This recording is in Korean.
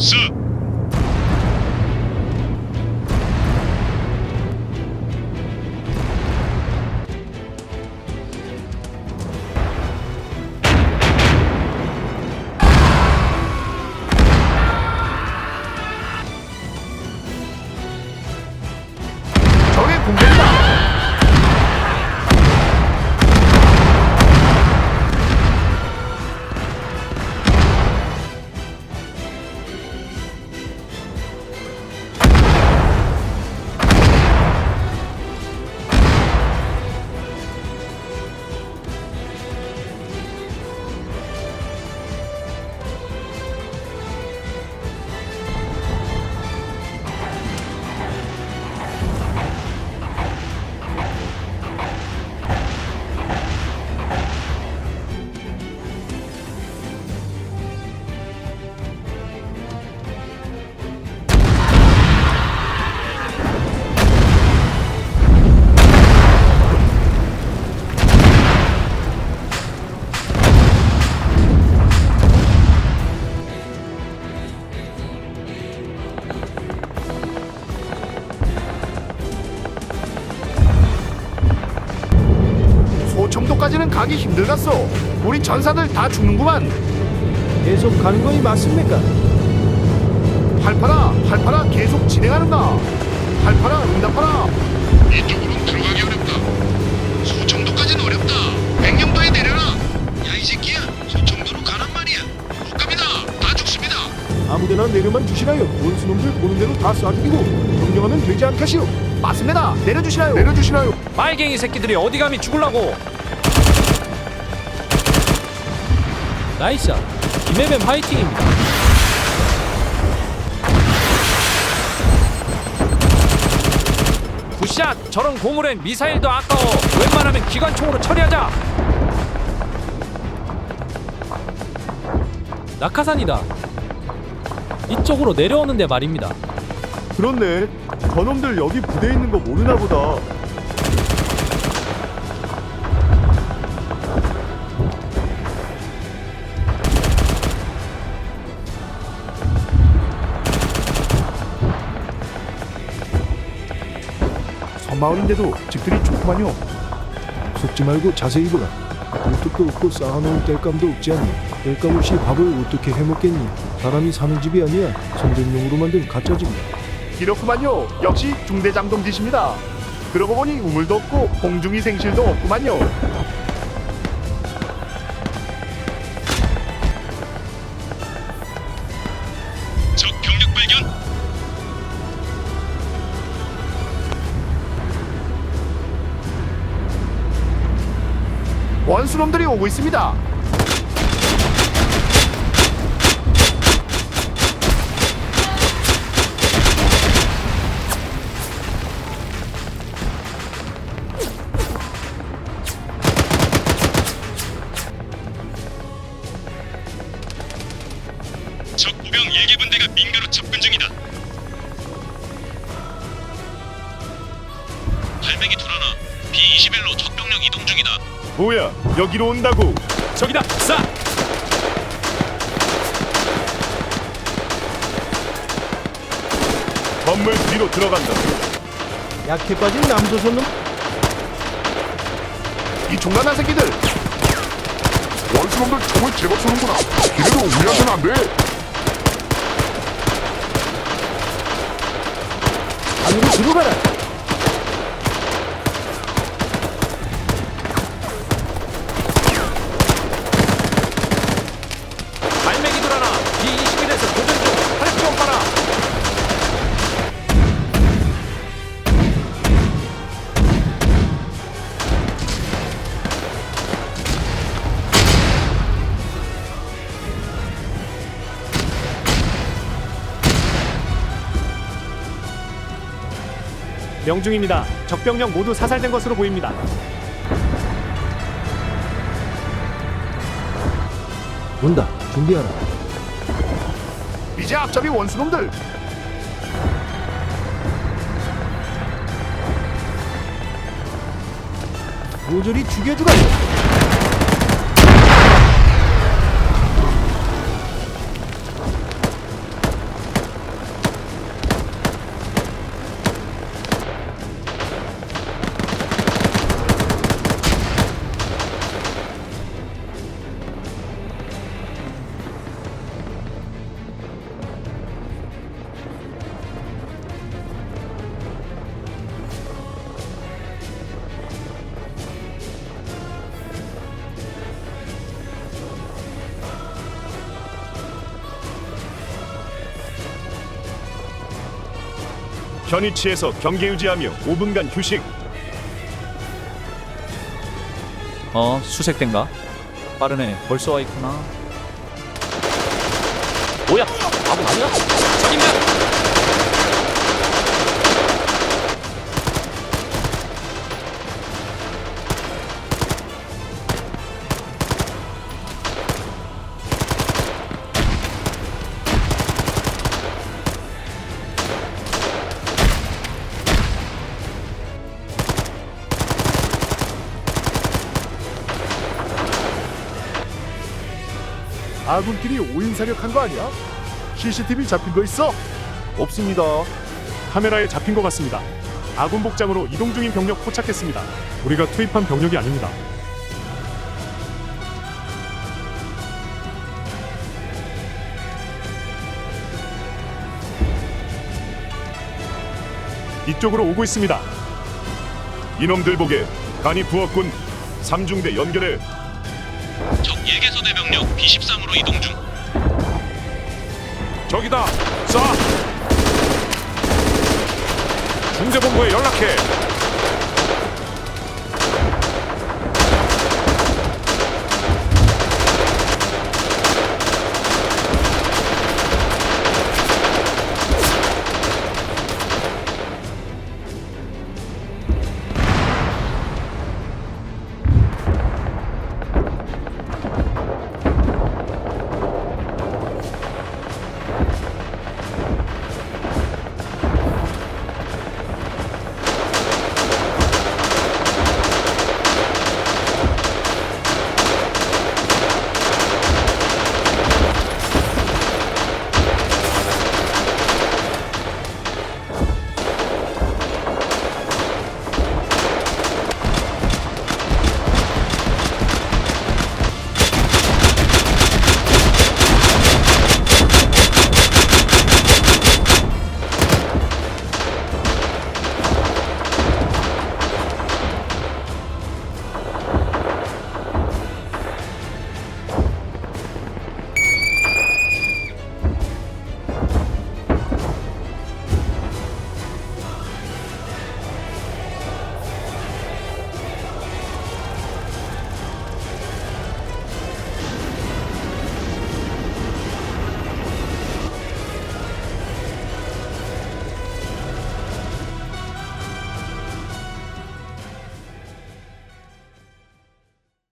쓱. 적의 공격이다. 소청도까지는 가기 힘들겠어. 우리 전사들 다 죽는구만. 계속 가는 거이 맞습니까? 팔파라 계속 진행하는가. 팔파라 응답하라. 이쪽으로는 들어가기 어렵다. 소청도까지는 어렵다. 백령도에 내려라. 야 이 새끼야, 소청도로 가란 말이야. 못 갑니다. 다 죽습니다. 아무데나 내려만 주시라요. 원수놈들 보는 대로 다 쏴죽이고 명령하면 되지 않겠시오. 맞습니다. 내려주시라요. 빨갱이 새끼들이 어디 감히 죽을라고. 나이스. 김해뱀 화이팅입니다. 굿샷. 저런 고물엔 미사일도 아까워. 웬만하면 기관총으로 처리하자. 낙하산이다. 이쪽으로 내려오는데 말입니다. 그렇네. 저놈들 여기 부대 있는 거 모르나 보다. 섬마을인데도 집들이 좋구만요. 속지 말고 자세히 보라. 물뚝도 없고 쌓아놓을 땔감도 없지 않니? 땔감 없이 밥을 어떻게 해먹겠니? 사람이 사는 집이 아니야. 선전용으로 만든 가짜 집이야. 이렇구만요. 역시 중대장동지십니다. 그러고 보니 우물도 없고 공중이 생실도 없구만요. 적 병력 발견. 원수놈들이 오고 있습니다. 적 보병 1개 분대가 민가로 접근 중이다. 발맥이 돌아나. B-21로 적 병력 이동 중이다. 뭐야, 여기로 온다고. 저기다. 쏴. 건물 뒤로 들어간다. 약해 빠진 남조선놈. 이 종란한 새끼들. 원수놈들 총을 제법 쏘는구나. 이대로 우리한테는 안 돼. 안으로 들어가라. 발맥이 돌아나. B-21에서 도전 중. 활 좀 봐라. 명중입니다. 적병력 모두 사살된 것으로 보입니다. 온다. 준비하라. 이제 앞잡이 원수놈들. 모조리 죽여주라. 현위치에서 경계 유지하며 5분간 휴식. 수색된가? 빠르네. 벌써 와 있구나. 뭐야? 아군 아니야? 적입니다. 아군끼리 5인 사격한 거 아니야? CCTV 잡힌 거 있어? 없습니다. 카메라에 잡힌 것 같습니다. 아군 복장으로 이동 중인 병력 포착했습니다. 우리가 투입한 병력이 아닙니다. 이쪽으로 오고 있습니다. 이놈들 보게 간이 부었군. 3중대 연결해. 적 예계소대 병력 B13으로 이동 중. 저기다. 쏴. 중대본부에 연락해.